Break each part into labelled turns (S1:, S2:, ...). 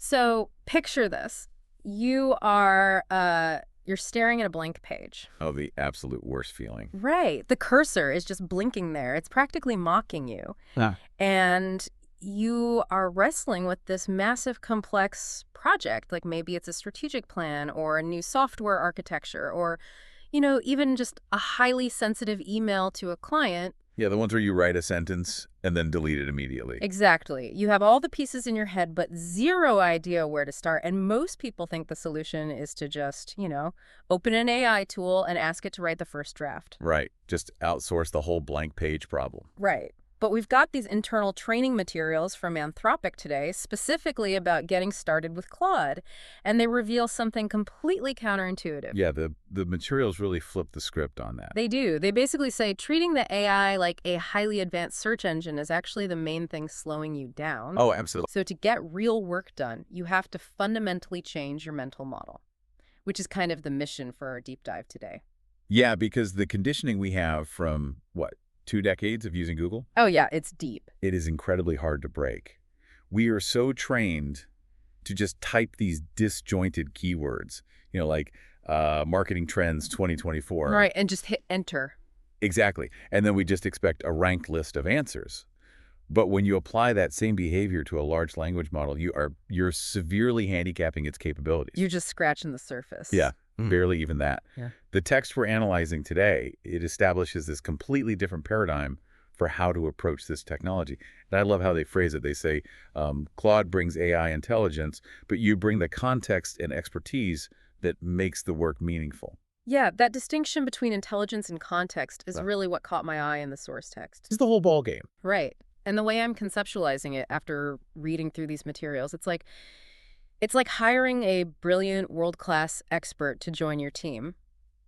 S1: So picture this. You're staring at a blank page.
S2: Oh, the absolute worst feeling.
S1: Right. The cursor is just blinking there. It's practically mocking you.
S2: Ah.
S1: And you are wrestling with this massive, complex project. Like maybe it's a strategic plan or a new software architecture or, even just a highly sensitive email to a client.
S2: Yeah, the ones where you write a sentence and then delete it immediately.
S1: Exactly. You have all the pieces in your head, but zero idea where to start. And most people think the solution is to just, open an AI tool and ask it to write the first draft.
S2: Right. Just outsource the whole blank page problem.
S1: Right. But we've got these internal training materials from Anthropic today, specifically about getting started with Claude, and they reveal something completely counterintuitive.
S2: Yeah, the materials really flip the script on that.
S1: They do. They basically say treating the AI like a highly advanced search engine is actually the main thing slowing you down.
S2: Oh, absolutely.
S1: So to get real work done, you have to fundamentally change your mental model, which is kind of the mission for our deep dive today.
S2: Yeah, because the conditioning we have from, 2 decades of using Google?
S1: Oh, yeah, it's deep.
S2: It is incredibly hard to break. We are so trained to just type these disjointed keywords, like marketing trends 2024.
S1: Right, and just hit enter.
S2: Exactly. And then we just expect a ranked list of answers. But when you apply that same behavior to a large language model, you're severely handicapping its capabilities.
S1: You're just scratching the surface.
S2: Yeah. Barely even that.
S1: Yeah.
S2: The text we're analyzing today, it establishes this completely different paradigm for how to approach this technology. And I love how they phrase it. They say, Claude brings AI intelligence, but you bring the context and expertise that makes the work meaningful.
S1: Yeah, that distinction between intelligence and context is really what caught my eye in the source text.
S2: It's the whole ball game.
S1: Right. And the way I'm conceptualizing it after reading through these materials, it's like hiring a brilliant world-class expert to join your team,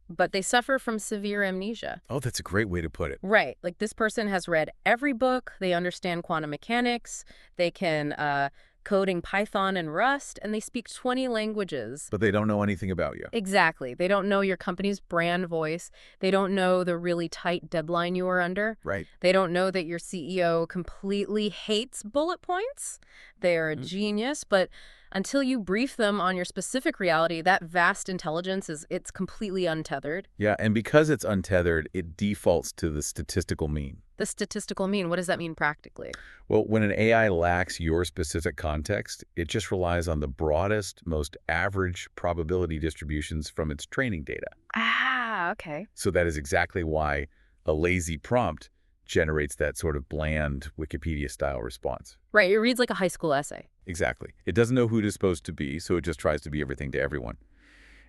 S1: but they suffer from severe amnesia.
S2: Oh, that's a great way to put it.
S1: Right. Like this person has read every book, they understand quantum mechanics, they can code in Python and Rust, and they speak 20 languages.
S2: But they don't know anything about you.
S1: Exactly. They don't know your company's brand voice. They don't know the really tight deadline you are under.
S2: Right.
S1: They don't know that your CEO completely hates bullet points. They are a genius, but until you brief them on your specific reality, that vast intelligence it's completely untethered.
S2: Yeah, and because it's untethered, it defaults to the statistical mean.
S1: The statistical mean, what does that mean practically?
S2: Well, when an AI lacks your specific context, it just relies on the broadest, most average probability distributions from its training data.
S1: Ah, okay.
S2: So that is exactly why a lazy prompt generates that sort of bland Wikipedia-style response.
S1: Right, it reads like a high school essay.
S2: Exactly. It doesn't know who it is supposed to be, so it just tries to be everything to everyone.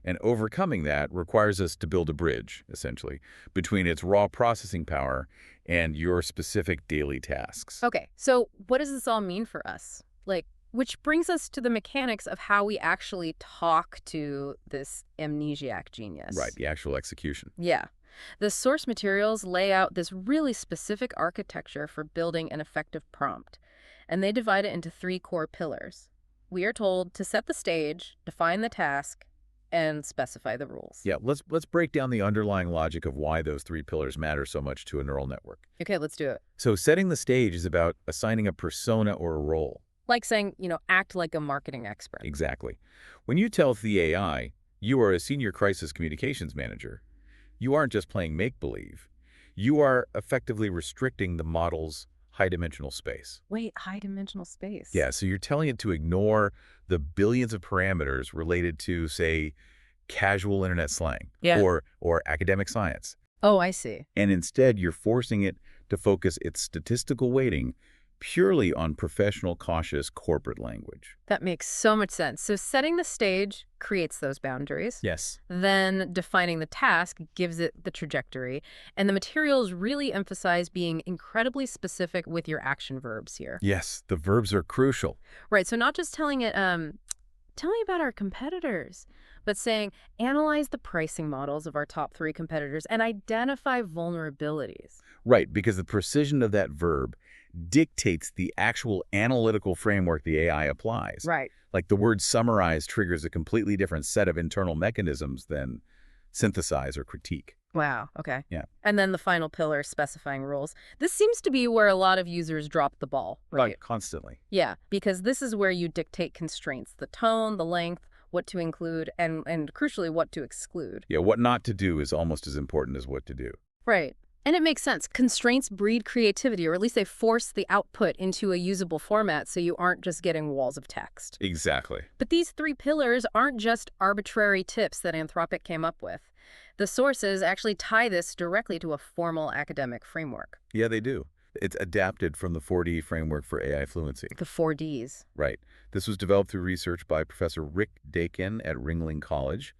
S2: And overcoming that requires us to build a bridge, essentially, between its raw processing power and your specific daily tasks.
S1: Okay, so what does this all mean for us? Which brings us to the mechanics of how we actually talk to this amnesiac genius.
S2: Right, the actual execution.
S1: Yeah. The source materials lay out this really specific architecture for building an effective prompt, and they divide it into 3 core pillars. We are told to set the stage, define the task, and specify the rules.
S2: Yeah, let's break down the underlying logic of why those 3 pillars matter so much to a neural network.
S1: Okay, let's do it.
S2: So setting the stage is about assigning a persona or a role.
S1: Like saying, act like a marketing expert.
S2: Exactly. When you tell the AI you are a senior crisis communications manager, you aren't just playing make-believe. You are effectively restricting the model's high-dimensional space.
S1: Wait, high-dimensional space?
S2: Yeah, so you're telling it to ignore the billions of parameters related to, say, casual internet slang or academic science.
S1: Oh, I see.
S2: And instead, you're forcing it to focus its statistical weighting purely on professional, cautious corporate language.
S1: That makes so much sense. So setting the stage creates those boundaries.
S2: Yes.
S1: Then defining the task gives it the trajectory. And the materials really emphasize being incredibly specific with your action verbs here.
S2: Yes, the verbs are crucial.
S1: Right. So not just telling it, tell me about our competitors, but saying, analyze the pricing models of our top 3 competitors and identify vulnerabilities.
S2: Right, because the precision of that verb dictates the actual analytical framework the AI applies.
S1: Right.
S2: Like the word summarize triggers a completely different set of internal mechanisms than synthesize or critique.
S1: Wow, okay.
S2: Yeah.
S1: And then the final pillar, specifying rules. This seems to be where a lot of users drop the ball, right?
S2: Constantly.
S1: Yeah, because this is where you dictate constraints, the tone, the length, what to include, and crucially, what to exclude.
S2: Yeah, what not to do is almost as important as what to do.
S1: Right. And it makes sense. Constraints breed creativity, or at least they force the output into a usable format so you aren't just getting walls of text.
S2: Exactly.
S1: But these three pillars aren't just arbitrary tips that Anthropic came up with. The sources actually tie this directly to a formal academic framework.
S2: Yeah, they do. It's adapted from the 4D framework for AI fluency.
S1: The 4Ds.
S2: Right. This was developed through research by Professor Rick Dakin at Ringling College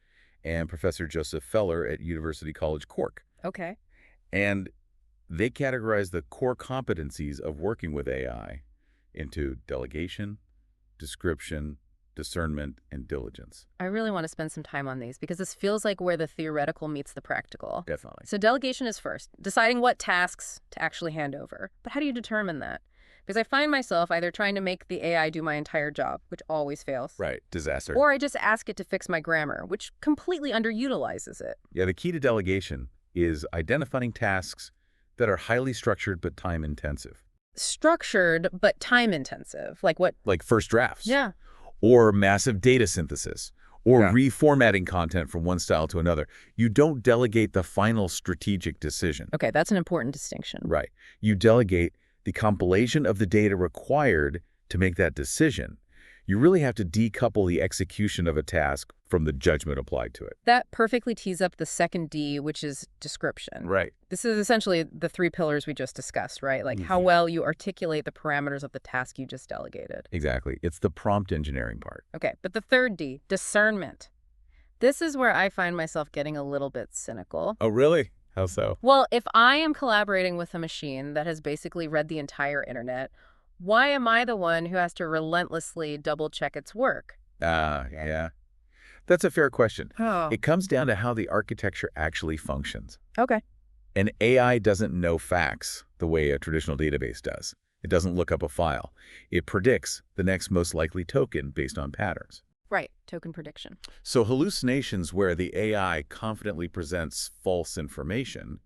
S2: and Professor Joseph Feller at University College Cork.
S1: Okay.
S2: And they categorize the core competencies of working with AI into delegation, description, discernment, and diligence.
S1: I really want to spend some time on these because this feels like where the theoretical meets the practical.
S2: Definitely.
S1: So delegation is first, deciding what tasks to actually hand over. But how do you determine that? Because I find myself either trying to make the AI do my entire job, which always fails.
S2: Right. Disaster.
S1: Or I just ask it to fix my grammar, which completely underutilizes it.
S2: Yeah, the key to delegation is identifying tasks that are highly structured but time-intensive.
S1: Structured, but time-intensive. Like what?
S2: Like first drafts.
S1: Yeah.
S2: Or massive data synthesis. Or
S1: Yeah.
S2: reformatting content from one style to another. You don't delegate the final strategic decision.
S1: Okay, that's an important distinction.
S2: Right. You delegate the compilation of the data required to make that decision. You really have to decouple the execution of a task from the judgment applied to it.
S1: That perfectly tees up the second D, which is description.
S2: Right.
S1: This is essentially the three pillars we just discussed, right? Like how well you articulate the parameters of the task you just delegated.
S2: Exactly. It's the prompt engineering part.
S1: Okay, but the third D, discernment. This is where I find myself getting a little bit cynical.
S2: Oh, really? How so?
S1: Well, if I am collaborating with a machine that has basically read the entire internet, why am I the one who has to relentlessly double-check its work?
S2: Yeah. That's a fair question.
S1: Oh.
S2: It comes down to how the architecture actually functions.
S1: Okay.
S2: An AI doesn't know facts the way a traditional database does. It doesn't look up a file. It predicts the next most likely token based on patterns.
S1: Right, token prediction.
S2: So hallucinations where the AI confidently presents false information,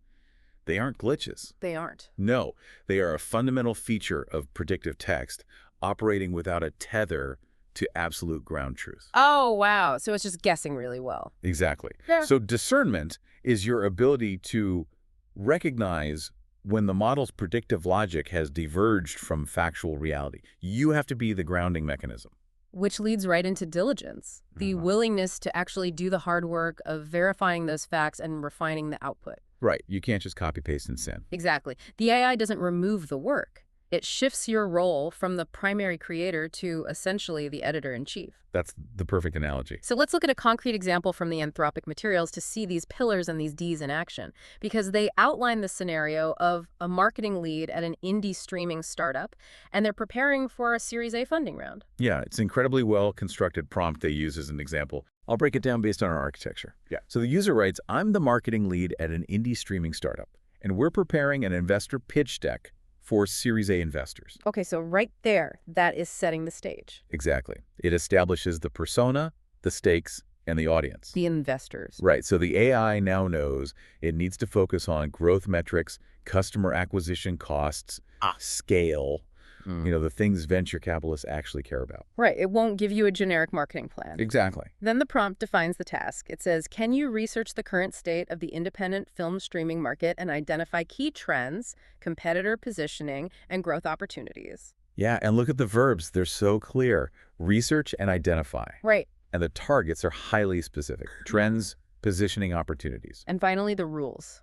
S2: they aren't glitches.
S1: They aren't.
S2: No, they are a fundamental feature of predictive text operating without a tether to absolute ground truth.
S1: Oh, wow. So it's just guessing really well.
S2: Exactly.
S1: Yeah.
S2: So discernment is your ability to recognize when the model's predictive logic has diverged from factual reality. You have to be the grounding mechanism.
S1: Which leads right into diligence, the willingness to actually do the hard work of verifying those facts and refining the output.
S2: Right. You can't just copy, paste, and send.
S1: Exactly. The AI doesn't remove the work. It shifts your role from the primary creator to essentially the editor-in-chief.
S2: That's the perfect analogy.
S1: So let's look at a concrete example from the Anthropic materials to see these pillars and these Ds in action, because they outline the scenario of a marketing lead at an indie streaming startup, and they're preparing for a Series A funding round.
S2: Yeah, it's an incredibly well-constructed prompt they use as an example. I'll break it down based on our architecture. Yeah. So the user writes, I'm the marketing lead at an indie streaming startup, and we're preparing an investor pitch deck for Series A investors.
S1: Okay, so right there, that is setting the stage.
S2: Exactly. It establishes the persona, the stakes, and the audience.
S1: The investors.
S2: Right. So the AI now knows it needs to focus on growth metrics, customer acquisition costs, scale, the things venture capitalists actually care about.
S1: Right. It won't give you a generic marketing plan.
S2: Exactly.
S1: Then the prompt defines the task. It says, can you research the current state of the independent film streaming market and identify key trends, competitor positioning, and growth opportunities?
S2: Yeah, and look at the verbs. They're so clear. Research and identify.
S1: Right.
S2: And the targets are highly specific. Trends, positioning, opportunities.
S1: And finally, the rules.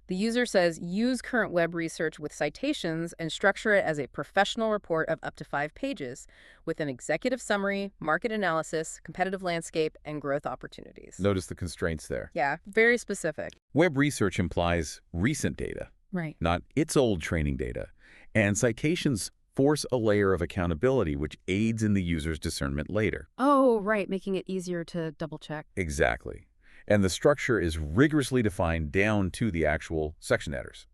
S1: The user says, use current web research with citations and structure it as a professional report of up to 5 pages with an executive summary, market analysis, competitive landscape, and growth opportunities.
S2: Notice the constraints there.
S1: Yeah, very specific.
S2: Web research implies recent data,
S1: Right.
S2: not its old training data. And citations force a layer of accountability which aids in the user's discernment later.
S1: Oh, right, making it easier to double check.
S2: Exactly. And the structure is rigorously defined down to the actual section headers.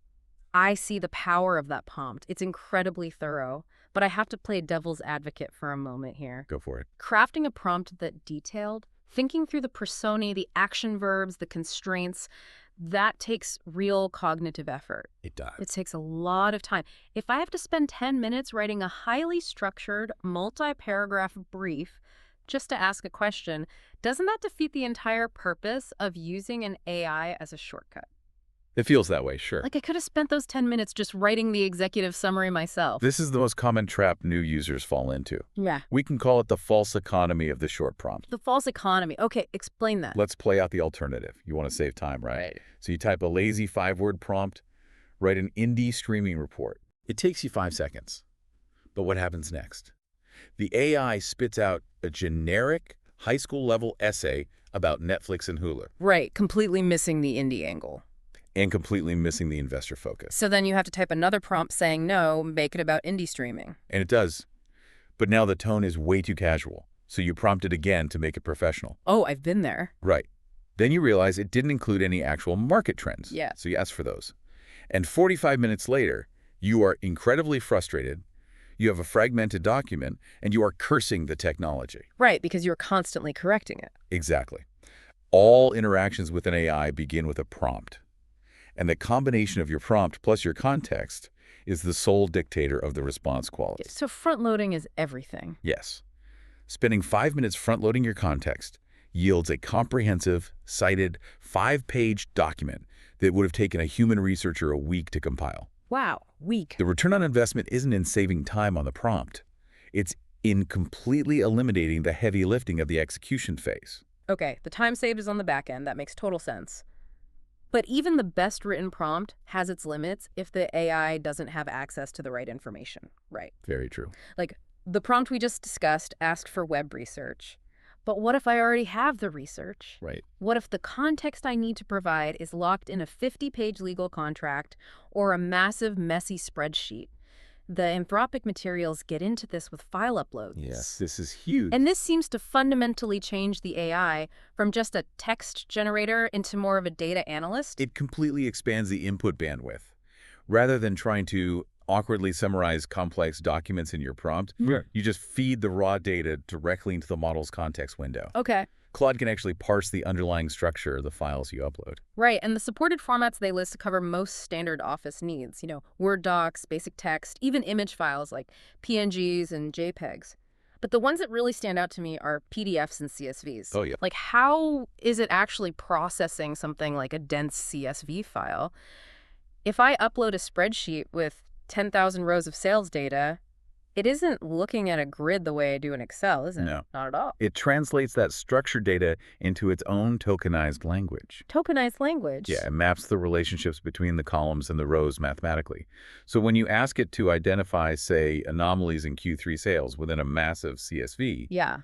S1: I see the power of that prompt. It's incredibly thorough, but I have to play devil's advocate for a moment here.
S2: Go for it.
S1: Crafting a prompt that detailed, thinking through the personae, the action verbs, the constraints, That takes real cognitive effort.
S2: It does.
S1: It takes a lot of time. If I have to spend 10 minutes writing a highly structured, multi-paragraph brief just to ask a question, doesn't that defeat the entire purpose of using an AI as a shortcut?
S2: It feels that way, sure.
S1: Like I could have spent those 10 minutes just writing the executive summary myself.
S2: This is the most common trap new users fall into.
S1: Yeah.
S2: We can call it the false economy of the short prompt.
S1: The false economy. Okay, explain that.
S2: Let's play out the alternative. You want to save time, right? So you type a lazy 5-word prompt, write an indie streaming report. It takes you 5 seconds. But what happens next? The AI spits out a generic high school level essay about Netflix and Hulu.
S1: Right, completely missing the indie angle.
S2: And completely missing the investor focus.
S1: So then you have to type another prompt saying, no, make it about indie streaming.
S2: And it does. But now the tone is way too casual. So you prompt it again to make it professional.
S1: Oh, I've been there.
S2: Right. Then you realize it didn't include any actual market trends.
S1: Yeah.
S2: So you ask for those. And 45 minutes later, you are incredibly frustrated. You have a fragmented document, and you are cursing the technology.
S1: Right, because you're constantly correcting it.
S2: Exactly. All interactions with an AI begin with a prompt. And the combination of your prompt plus your context is the sole dictator of the response quality.
S1: So front-loading is everything.
S2: Yes. Spending 5 minutes front-loading your context yields a comprehensive, cited, 5-page document that would have taken a human researcher a week to compile.
S1: Wow, weak.
S2: The return on investment isn't in saving time on the prompt. It's in completely eliminating the heavy lifting of the execution phase.
S1: Okay, the time saved is on the back end. That makes total sense. But even the best written prompt has its limits if the AI doesn't have access to the right information, right?
S2: Very true.
S1: Like the prompt we just discussed asked for web research. But what if I already have the research?
S2: Right.
S1: What if the context I need to provide is locked in a 50-page legal contract or a massive, messy spreadsheet? The Anthropic materials get into this with file uploads.
S2: Yes, this is huge.
S1: And this seems to fundamentally change the AI from just a text generator into more of a data analyst.
S2: It completely expands the input bandwidth. Rather than trying to awkwardly summarize complex documents in your prompt, you just feed the raw data directly into the model's context window.
S1: Okay.
S2: Claude can actually parse the underlying structure of the files you upload.
S1: Right, and the supported formats they list cover most standard Office needs, Word docs, basic text, even image files like PNGs and JPEGs. But the ones that really stand out to me are PDFs and CSVs.
S2: Oh, yeah.
S1: Like, how is it actually processing something like a dense CSV file? If I upload a spreadsheet with 10,000 rows of sales data, it isn't looking at a grid the way I do in Excel, is it?
S2: No.
S1: Not at all.
S2: It translates that structured data into its own tokenized language.
S1: Tokenized language?
S2: Yeah, it maps the relationships between the columns and the rows mathematically. So when you ask it to identify, say, anomalies in Q3 sales within a massive CSV,
S1: Yeah.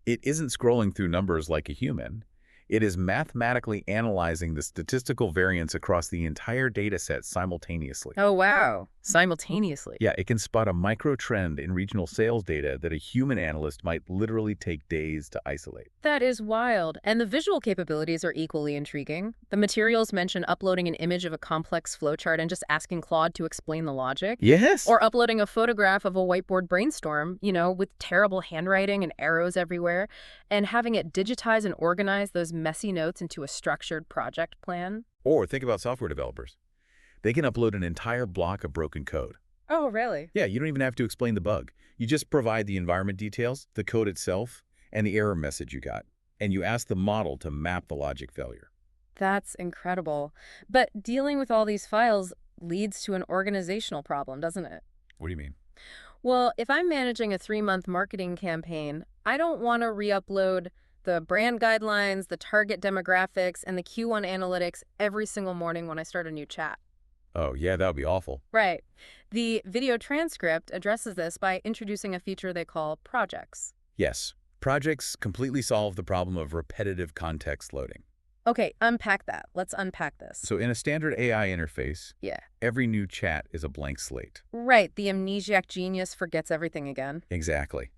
S2: it isn't scrolling through numbers like a human. It is mathematically analyzing the statistical variance across the entire data set simultaneously.
S1: Oh, wow. Simultaneously.
S2: Yeah, it can spot a micro trend in regional sales data that a human analyst might literally take days to isolate.
S1: That is wild. And the visual capabilities are equally intriguing. The materials mention uploading an image of a complex flowchart and just asking Claude to explain the logic.
S2: Yes.
S1: Or uploading a photograph of a whiteboard brainstorm, with terrible handwriting and arrows everywhere, and having it digitize and organize those messy notes into a structured project plan.
S2: Or think about software developers. They can upload an entire block of broken code.
S1: Oh, really?
S2: Yeah, you don't even have to explain the bug. You just provide the environment details, the code itself, and the error message you got. And you ask the model to map the logic failure.
S1: That's incredible. But dealing with all these files leads to an organizational problem, doesn't it?
S2: What do you mean?
S1: Well, if I'm managing a 3-month marketing campaign, I don't want to re-upload the brand guidelines, the target demographics, and the Q1 analytics every single morning when I start a new chat.
S2: Oh, yeah, that would be awful.
S1: Right. The video transcript addresses this by introducing a feature they call projects.
S2: Yes, projects completely solve the problem of repetitive context loading.
S1: Okay, unpack that. Let's unpack this.
S2: So in a standard AI interface,
S1: Yeah.
S2: every new chat is a blank slate.
S1: Right, the amnesiac genius forgets everything again.
S2: Exactly.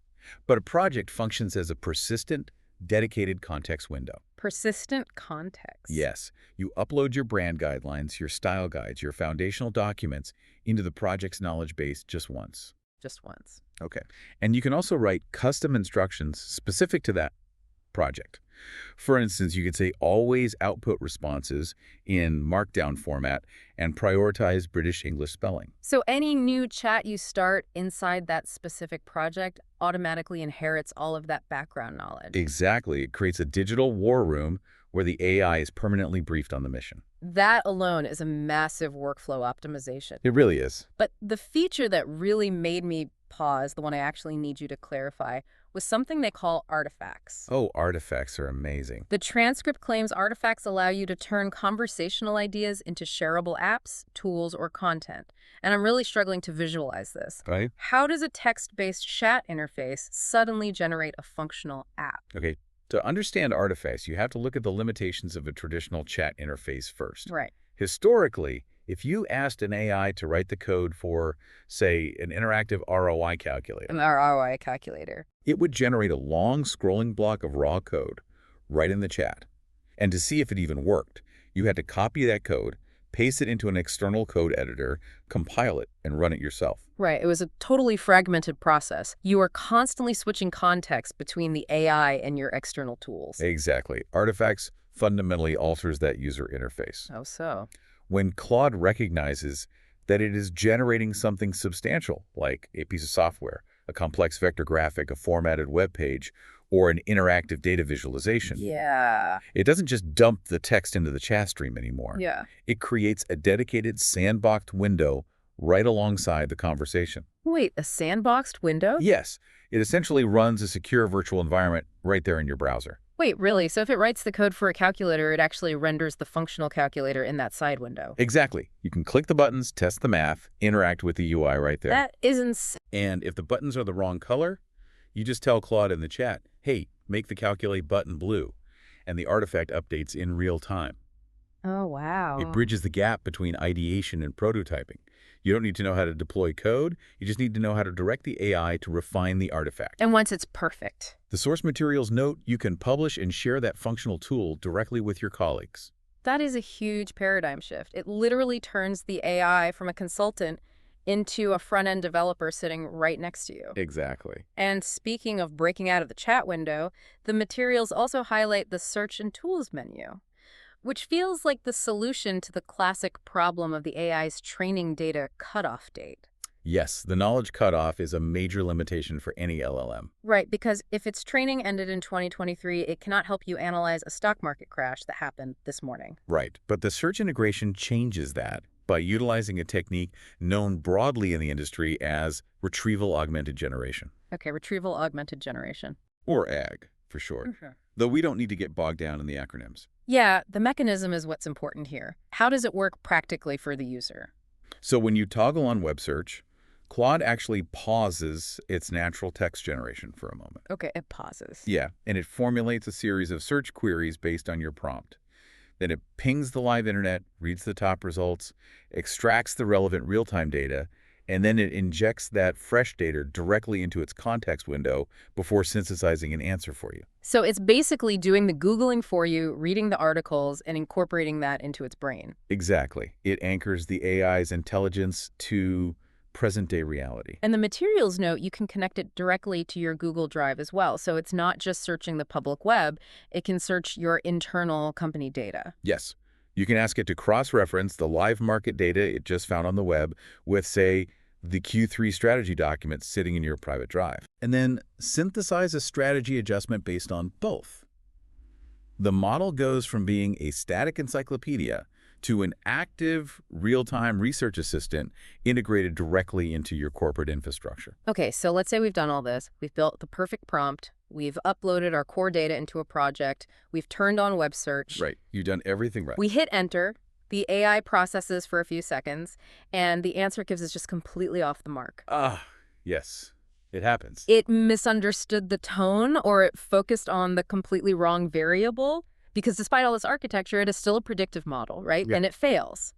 S2: But a project functions as a persistent, dedicated context window.
S1: Persistent context.
S2: Yes, you upload your brand guidelines, your style guides, your foundational documents into the project's knowledge base just once.
S1: Just once.
S2: Okay. And you can also write custom instructions specific to that project. For instance, you could say always output responses in Markdown format and prioritize British English spelling.
S1: So any new chat you start inside that specific project automatically inherits all of that background knowledge.
S2: Exactly. It creates a digital war room where the AI is permanently briefed on the mission.
S1: That alone is a massive workflow optimization.
S2: It really is.
S1: But the feature that really made me pause, the one I actually need you to clarify, was something they call artifacts.
S2: Oh, artifacts are amazing.
S1: The transcript claims artifacts allow you to turn conversational ideas into shareable apps, tools, or content. And I'm really struggling to visualize this.
S2: Right?
S1: How does a text-based chat interface suddenly generate a functional app?
S2: Okay. To understand artifacts, you have to look at the limitations of a traditional chat interface first.
S1: Right.
S2: Historically, if you asked an AI to write the code for, say, an interactive ROI calculator,
S1: An ROI calculator.
S2: it would generate a long scrolling block of raw code right in the chat. And to see if it even worked, you had to copy that code, paste it into an external code editor, compile it, and run it yourself.
S1: Right. It was a totally fragmented process. You are constantly switching context between the AI and your external tools.
S2: Exactly. Artifacts fundamentally alters that user interface.
S1: Oh, so.
S2: When Claude recognizes that it is generating something substantial, like a piece of software, a complex vector graphic, a formatted web page, or an interactive data visualization,
S1: Yeah.
S2: it doesn't just dump the text into the chat stream anymore.
S1: Yeah.
S2: It creates a dedicated sandboxed window right alongside the conversation.
S1: Wait, a sandboxed window?
S2: Yes, it essentially runs a secure virtual environment right there in your browser.
S1: Wait, really? So if it writes the code for a calculator, it actually renders the functional calculator in that side window?
S2: Exactly. You can click the buttons, test the math, interact with the UI right there.
S1: That isn't...
S2: And if the buttons are the wrong color, you just tell Claude in the chat, hey, make the calculate button blue, and the artifact updates in real time.
S1: Oh, wow.
S2: It bridges the gap between ideation and prototyping. You don't need to know how to deploy code. You just need to know how to direct the AI to refine the artifact.
S1: And once it's perfect.
S2: The source materials note you can publish and share that functional tool directly with your colleagues.
S1: That is a huge paradigm shift. It literally turns the AI from a consultant into a front-end developer sitting right next to you.
S2: Exactly.
S1: And speaking of breaking out of the chat window, the materials also highlight the search and tools menu, which feels like the solution to the classic problem of the AI's training data cutoff date.
S2: Yes, the knowledge cutoff is a major limitation for any LLM.
S1: Right, because if its training ended in 2023, it cannot help you analyze a stock market crash that happened this morning.
S2: Right, but the search integration changes that by utilizing a technique known broadly in the industry as retrieval augmented generation.
S1: Okay, retrieval augmented generation.
S2: Or AG, for short. Though we don't need to get bogged down in the acronyms.
S1: Yeah, the mechanism is what's important here. How does it work practically for the user?
S2: So when you toggle on web search, Claude actually pauses its natural text generation for a moment.
S1: Okay, it pauses.
S2: Yeah, and it formulates a series of search queries based on your prompt. Then it pings the live internet, reads the top results, extracts the relevant real-time data, and then it injects that fresh data directly into its context window before synthesizing an answer for you.
S1: So it's basically doing the Googling for you, reading the articles, and incorporating that into its brain.
S2: Exactly. It anchors the AI's intelligence to present-day reality.
S1: And the materials note you can connect it directly to your Google Drive as well. So it's not just searching the public web, it can search your internal company data.
S2: Yes. You can ask it to cross-reference the live market data it just found on the web with, say, the Q3 strategy document sitting in your private drive, and then synthesize a strategy adjustment based on both. The model goes from being a static encyclopedia to an active, real-time research assistant integrated directly into your corporate infrastructure.
S1: Okay, so let's say we've done all this. We've built the perfect prompt. We've uploaded our core data into a project. We've turned on web search.
S2: Right. You've done everything right.
S1: We hit enter. The AI processes for a few seconds, and the answer it gives is just completely off the mark.
S2: Yes. It happens.
S1: It misunderstood the tone, or it focused on the completely wrong variable. Because despite all this architecture, it is still a predictive model, right?
S2: Yeah.
S1: And it fails.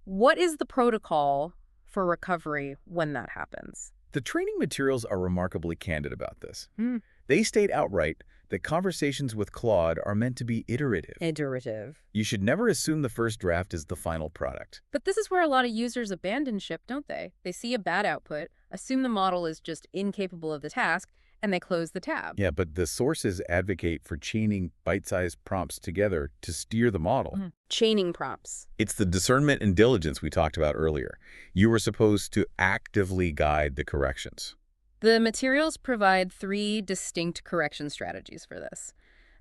S1: What is the protocol for recovery when that happens?
S2: The training materials are remarkably candid about this.
S1: Hmm.
S2: They state outright that conversations with Claude are meant to be iterative.
S1: Iterative.
S2: You should never assume the first draft is the final product.
S1: But this is where a lot of users abandon ship, don't they? They see a bad output, assume the model is just incapable of the task, And they close the tab.
S2: Yeah, but the sources advocate for chaining bite-sized prompts together to steer the model.
S1: Chaining prompts.
S2: It's the discernment and diligence we talked about earlier. You were supposed to actively guide the corrections.
S1: The materials provide 3 distinct correction strategies for this.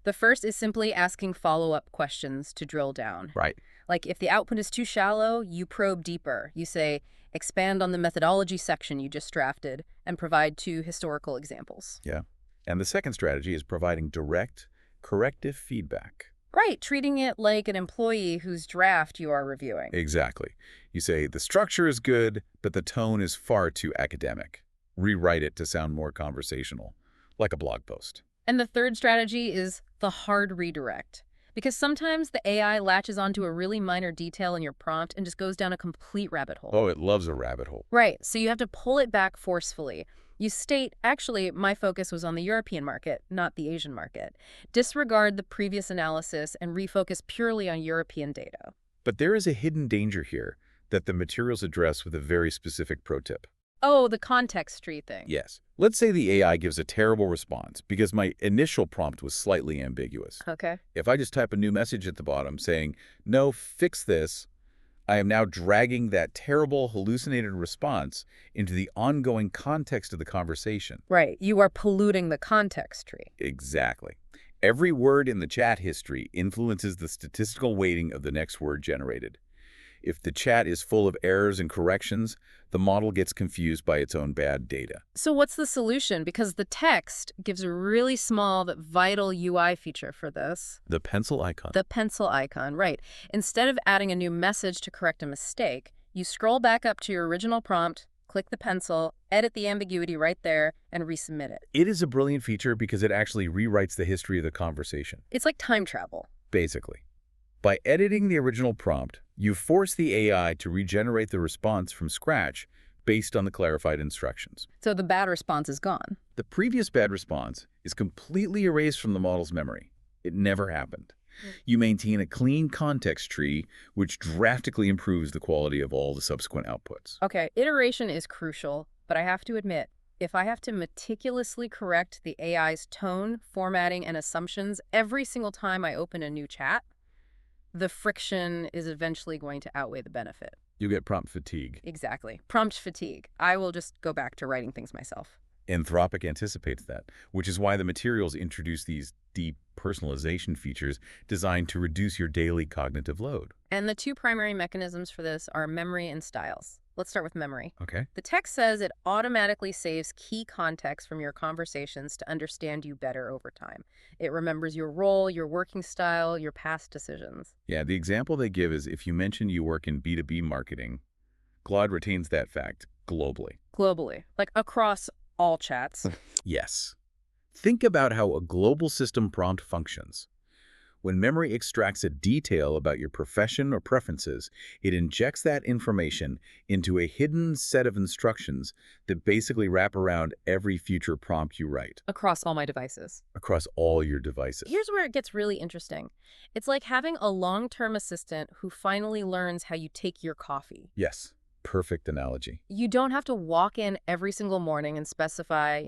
S1: The first is simply asking follow-up questions to drill down.
S2: Right.
S1: Like if the output is too shallow, you probe deeper. You say, expand on the methodology section you just drafted and provide 2 historical examples.
S2: Yeah. And the second strategy is providing direct, corrective feedback.
S1: Right, treating it like an employee whose draft you are reviewing.
S2: Exactly. You say, the structure is good, but the tone is far too academic. Rewrite it to sound more conversational, like a blog post.
S1: And the third strategy is the hard redirect. Because sometimes the AI latches onto a really minor detail in your prompt and just goes down a complete rabbit hole.
S2: Oh, it loves a rabbit hole.
S1: Right, so you have to pull it back forcefully. You state, actually, my focus was on the European market, not the Asian market. Disregard the previous analysis and refocus purely on European data.
S2: But there is a hidden danger here that the materials address with a very specific pro tip.
S1: Oh, the context tree thing.
S2: Yes. Let's say the AI gives a terrible response because my initial prompt was slightly ambiguous.
S1: Okay.
S2: If I just type a new message at the bottom saying, no, fix this, I am now dragging that terrible hallucinated response into the ongoing context of the conversation.
S1: Right, you are polluting the context tree.
S2: Exactly. Every word in the chat history influences the statistical weighting of the next word generated. If the chat is full of errors and corrections, the model gets confused by its own bad data.
S1: So what's the solution? Because the text gives a really small but vital UI feature for this.
S2: The pencil icon.
S1: The pencil icon, right. Instead of adding a new message to correct a mistake, you scroll back up to your original prompt, click the pencil, edit the ambiguity right there, and resubmit it.
S2: It is a brilliant feature because it actually rewrites the history of the conversation.
S1: It's like time travel.
S2: Basically. By editing the original prompt, you force the AI to regenerate the response from scratch based on the clarified instructions.
S1: So the bad response is gone.
S2: The previous bad response is completely erased from the model's memory. It never happened. You maintain a clean context tree, which drastically improves the quality of all the subsequent outputs.
S1: Okay, iteration is crucial, but I have to admit, if I have to meticulously correct the AI's tone, formatting, and assumptions every single time I open a new chat, the friction is eventually going to outweigh the benefit.
S2: You get prompt fatigue.
S1: Exactly. Prompt fatigue. I will just go back to writing things myself.
S2: Anthropic anticipates that, which is why the materials introduce these deep personalization features designed to reduce your daily cognitive load.
S1: And the 2 primary mechanisms for this are memory and styles. Let's start with memory.
S2: Okay.
S1: The text says it automatically saves key context from your conversations to understand you better over time. It remembers your role, your working style, your past decisions.
S2: Yeah, the example they give is if you mention you work in B2B marketing, Claude retains that fact globally.
S1: Globally, like across all chats.
S2: Yes. Think about how a global system prompt functions. When memory extracts a detail about your profession or preferences, it injects that information into a hidden set of instructions that basically wrap around every future prompt you write.
S1: Across all my devices.
S2: Across all your devices.
S1: Here's where it gets really interesting. It's like having a long-term assistant who finally learns how you take your coffee.
S2: Yes, perfect analogy.
S1: You don't have to walk in every single morning and specify,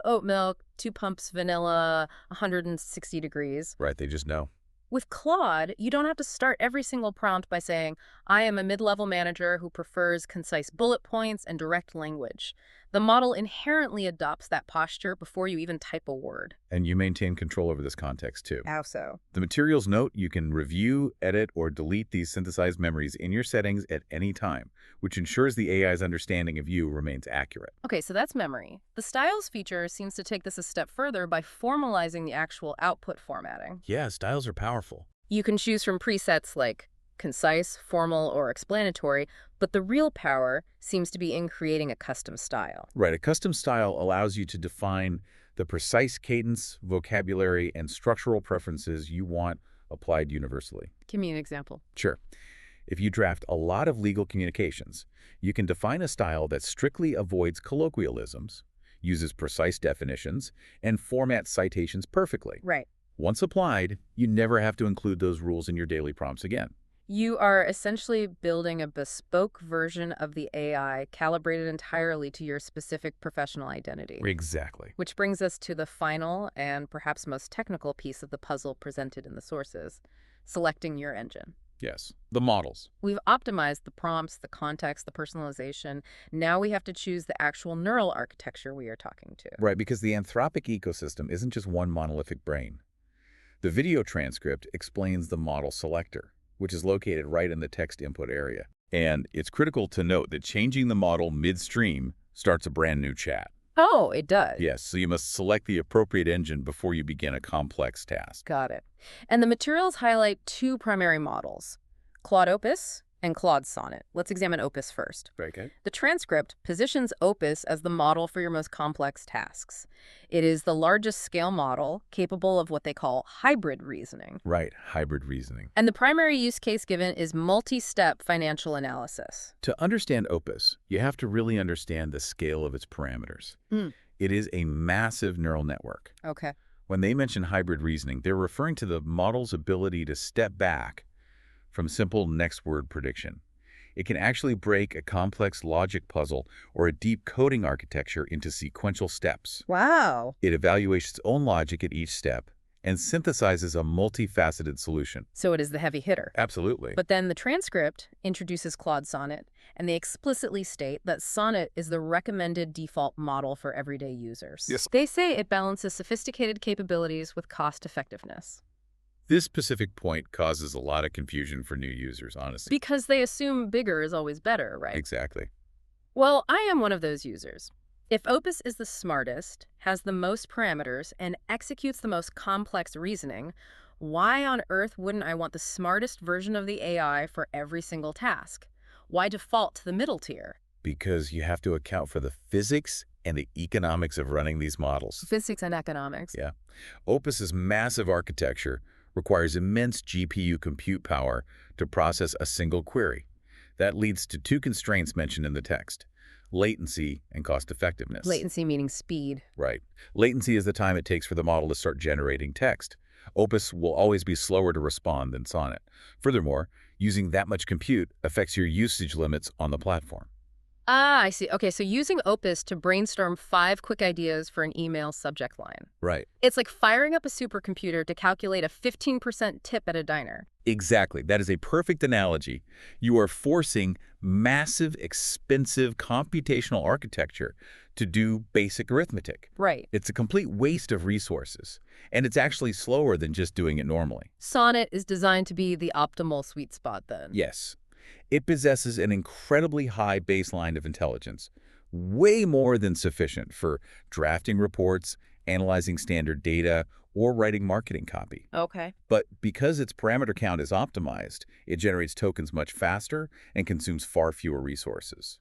S1: oat milk, 2 pumps vanilla, 160 degrees.
S2: Right, they just know.
S1: With Claude, you don't have to start every single prompt by saying, I am a mid-level manager who prefers concise bullet points and direct language. The model inherently adopts that posture before you even type a word.
S2: And you maintain control over this context, too.
S1: How so?
S2: The materials note you can review, edit, or delete these synthesized memories in your settings at any time, which ensures the AI's understanding of you remains accurate.
S1: Okay, so that's memory. The styles feature seems to take this a step further by formalizing the actual output formatting.
S2: Yeah, styles are powerful.
S1: You can choose from presets like concise, formal, or explanatory, but the real power seems to be in creating a custom style.
S2: Right, a custom style allows you to define the precise cadence, vocabulary, and structural preferences you want applied universally.
S1: Give me an example.
S2: Sure. If you draft a lot of legal communications, you can define a style that strictly avoids colloquialisms, uses precise definitions, and formats citations perfectly.
S1: Right.
S2: Once applied, you never have to include those rules in your daily prompts again.
S1: You are essentially building a bespoke version of the AI calibrated entirely to your specific professional identity.
S2: Exactly.
S1: Which brings us to the final and perhaps most technical piece of the puzzle presented in the sources, selecting your engine.
S2: Yes. The models.
S1: We've optimized the prompts, the context, the personalization. Now we have to choose the actual neural architecture we are talking to.
S2: Right, because the Anthropic ecosystem isn't just one monolithic brain. The video transcript explains the model selector, which is located right in the text input area. And it's critical to note that changing the model midstream starts a brand new chat.
S1: Oh, it does.
S2: Yes, so you must select the appropriate engine before you begin a complex task.
S1: Got it. And the materials highlight two primary models, Claude Opus and Claude Sonnet. Let's examine Opus first.
S2: Very good.
S1: The transcript positions Opus as the model for your most complex tasks. It is the largest scale model capable of what they call hybrid reasoning.
S2: Right, hybrid reasoning.
S1: And the primary use case given is multi-step financial analysis.
S2: To understand Opus, you have to really understand the scale of its parameters. It is a massive neural network.
S1: Okay.
S2: When they mention hybrid reasoning, they're referring to the model's ability to step back from simple next word prediction. It can actually break a complex logic puzzle or a deep coding architecture into sequential steps.
S1: Wow.
S2: It evaluates its own logic at each step and synthesizes a multifaceted solution.
S1: So it is the heavy hitter.
S2: Absolutely.
S1: But then the transcript introduces Claude Sonnet, and they explicitly state that Sonnet is the recommended default model for everyday users.
S2: Yes.
S1: They say it balances sophisticated capabilities with cost effectiveness.
S2: This specific point causes a lot of confusion for new users, honestly.
S1: Because they assume bigger is always better, right?
S2: Exactly.
S1: Well, I am one of those users. If Opus is the smartest, has the most parameters, and executes the most complex reasoning, why on earth wouldn't I want the smartest version of the AI for every single task? Why default to the middle tier?
S2: Because you have to account for the physics and the economics of running these models.
S1: Physics and economics.
S2: Yeah. Opus's massive architecture requires immense GPU compute power to process a single query. That leads to two constraints mentioned in the text: latency and cost effectiveness.
S1: Latency meaning speed.
S2: Right. Latency is the time it takes for the model to start generating text. Opus will always be slower to respond than Sonnet. Furthermore, using that much compute affects your usage limits on the platform.
S1: Ah, I see. Okay, so using Opus to brainstorm 5 quick ideas for an email subject line.
S2: Right.
S1: It's like firing up a supercomputer to calculate a 15% tip at a diner.
S2: Exactly. That is a perfect analogy. You are forcing massive, expensive computational architecture to do basic arithmetic.
S1: Right.
S2: It's a complete waste of resources, and it's actually slower than just doing it normally.
S1: Sonnet is designed to be the optimal sweet spot then.
S2: Yes. It possesses an incredibly high baseline of intelligence, way more than sufficient for drafting reports, analyzing standard data, or writing marketing copy.
S1: Okay.
S2: But because its parameter count is optimized, it generates tokens much faster and consumes far fewer resources.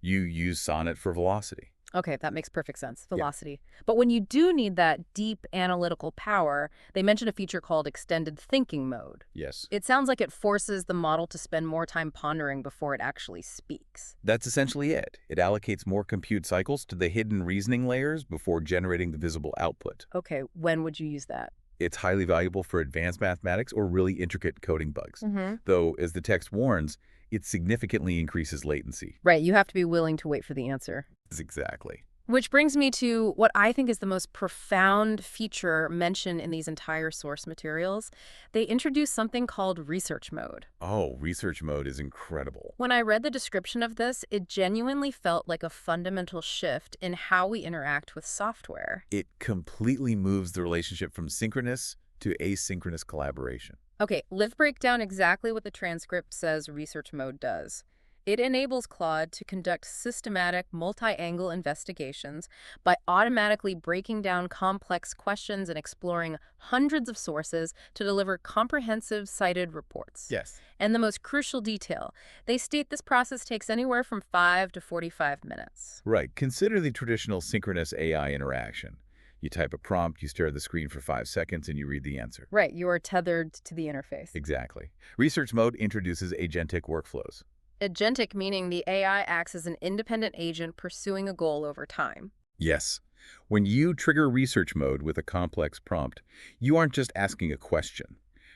S2: You use Sonnet for velocity.
S1: Okay, that makes perfect sense. Velocity. But when you do need that deep analytical power, they mention a feature called extended thinking mode.
S2: Yes.
S1: It sounds like it forces the model to spend more time pondering before it actually speaks.
S2: That's essentially it. It allocates more compute cycles to the hidden reasoning layers before generating the visible output.
S1: Okay, when would you use that?
S2: It's highly valuable for advanced mathematics or really intricate coding bugs. Though, as the text warns, it significantly increases latency.
S1: Right, you have to be willing to wait for the answer.
S2: Exactly.
S1: Which brings me to what I think is the most profound feature mentioned in these entire source materials. They introduce something called research mode.
S2: Oh, research mode is incredible.
S1: When I read the description of this, it genuinely felt like a fundamental shift in how we interact with software.
S2: It completely moves the relationship from synchronous to asynchronous collaboration.
S1: Okay, let's break down exactly what the transcript says research mode does. It enables Claude to conduct systematic, multi-angle investigations by automatically breaking down complex questions and exploring hundreds of sources to deliver comprehensive, cited reports.
S2: Yes.
S1: And the most crucial detail, they state this process takes anywhere from 5 to 45 minutes.
S2: Right. Consider the traditional synchronous AI interaction. You type a prompt, you stare at the screen for 5 seconds, and you read the answer.
S1: Right, you are tethered to the interface.
S2: Exactly. Research mode introduces agentic workflows.
S1: Agentic meaning the AI acts as an independent agent pursuing a goal over time.
S2: Yes. When you trigger research mode with a complex prompt, you aren't just asking a question.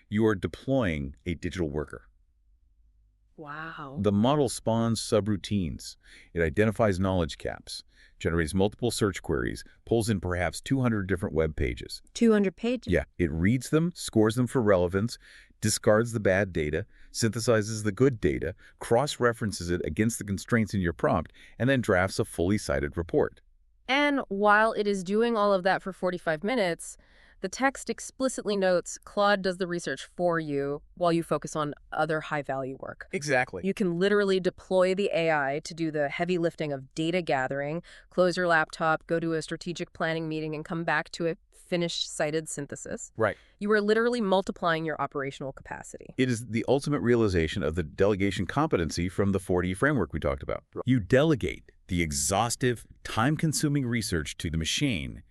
S2: You are deploying a digital worker.
S1: Wow.
S2: The model spawns subroutines. It identifies knowledge gaps, generates multiple search queries, pulls in perhaps 200 different web pages.
S1: 200 pages.
S2: Yeah, it reads them, scores them for relevance, discards the bad data, synthesizes the good data, cross-references it against the constraints in your prompt, and then drafts a fully cited report.
S1: And while it is doing all of that for 45 minutes, the text explicitly notes Claude does the research for you while you focus on other high-value work.
S2: Exactly.
S1: You can literally deploy the AI to do the heavy lifting of data gathering, close your laptop, go to a strategic planning meeting, and come back to a finished cited synthesis.
S2: Right.
S1: You are literally multiplying your operational capacity.
S2: It is the ultimate realization of the delegation competency from the 4D framework we talked about. You delegate the exhaustive, time-consuming research to the machine,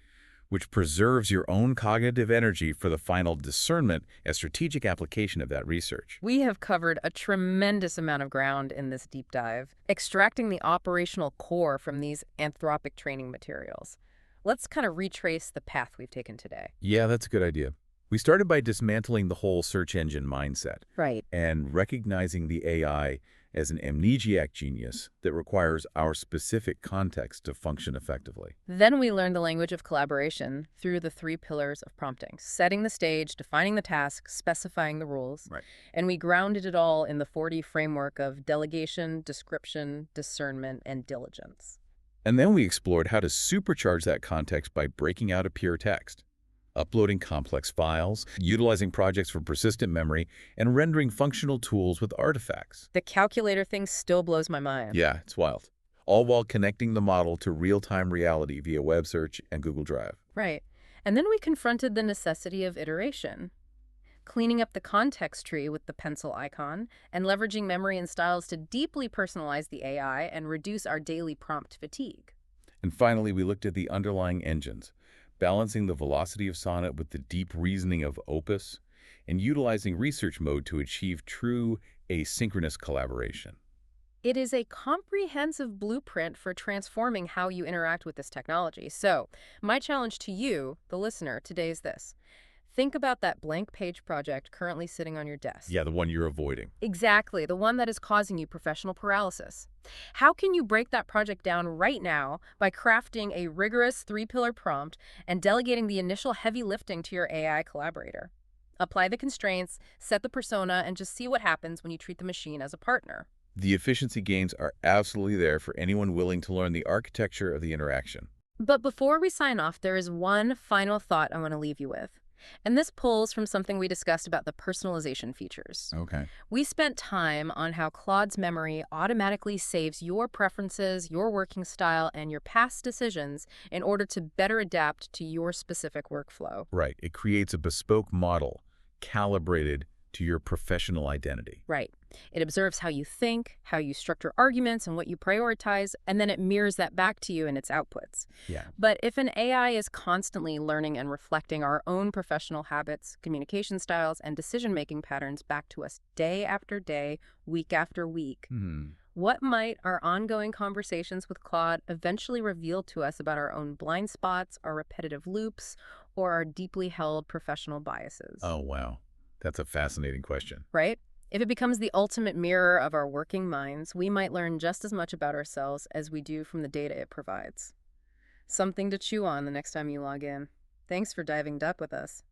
S2: which preserves your own cognitive energy for the final discernment and strategic application of that research.
S1: We have covered a tremendous amount of ground in this deep dive, extracting the operational core from these anthropic training materials. Let's kind of retrace the path we've taken today.
S2: Yeah, that's a good idea. We started by dismantling the whole search engine mindset
S1: Right.
S2: and recognizing the AI as an amnesiac genius that requires our specific context to function effectively.
S1: Then we learned the language of collaboration through the 3 pillars of prompting: setting the stage, defining the task, specifying the rules.
S2: Right.
S1: And we grounded it all in the 4D framework of delegation, description, discernment, and diligence.
S2: And then we explored how to supercharge that context by breaking out a pure text, uploading complex files, utilizing projects for persistent memory, and rendering functional tools with artifacts.
S1: The calculator thing still blows my mind.
S2: Yeah, it's wild. All while connecting the model to real-time reality via web search and Google Drive.
S1: Right. And then we confronted the necessity of iteration, cleaning up the context tree with the pencil icon, and leveraging memory and styles to deeply personalize the AI and reduce our daily prompt fatigue.
S2: And finally, we looked at the underlying engines, balancing the velocity of Sonnet with the deep reasoning of Opus, and utilizing research mode to achieve true asynchronous collaboration.
S1: It is a comprehensive blueprint for transforming how you interact with this technology. So, my challenge to you, the listener, today is this. Think about that blank page project currently sitting on your desk.
S2: Yeah, the one you're avoiding.
S1: Exactly, the one that is causing you professional paralysis. How can you break that project down right now by crafting a rigorous 3-pillar prompt and delegating the initial heavy lifting to your AI collaborator? Apply the constraints, set the persona, and just see what happens when you treat the machine as a partner.
S2: The efficiency gains are absolutely there for anyone willing to learn the architecture of the interaction.
S1: But before we sign off, there is one final thought I want to leave you with. And this pulls from something we discussed about the personalization features.
S2: Okay.
S1: We spent time on how Claude's memory automatically saves your preferences, your working style, and your past decisions in order to better adapt to your specific workflow.
S2: Right. It creates a bespoke model calibrated to your professional identity.
S1: Right. It observes how you think, how you structure arguments, and what you prioritize, and then it mirrors that back to you in its outputs.
S2: Yeah.
S1: But if an AI is constantly learning and reflecting our own professional habits, communication styles, and decision-making patterns back to us day after day, week after week, what might our ongoing conversations with Claude eventually reveal to us about our own blind spots, our repetitive loops, or our deeply held professional biases?
S2: Oh, wow. That's a fascinating question.
S1: Right? If it becomes the ultimate mirror of our working minds, we might learn just as much about ourselves as we do from the data it provides. Something to chew on the next time you log in. Thanks for diving deep with us.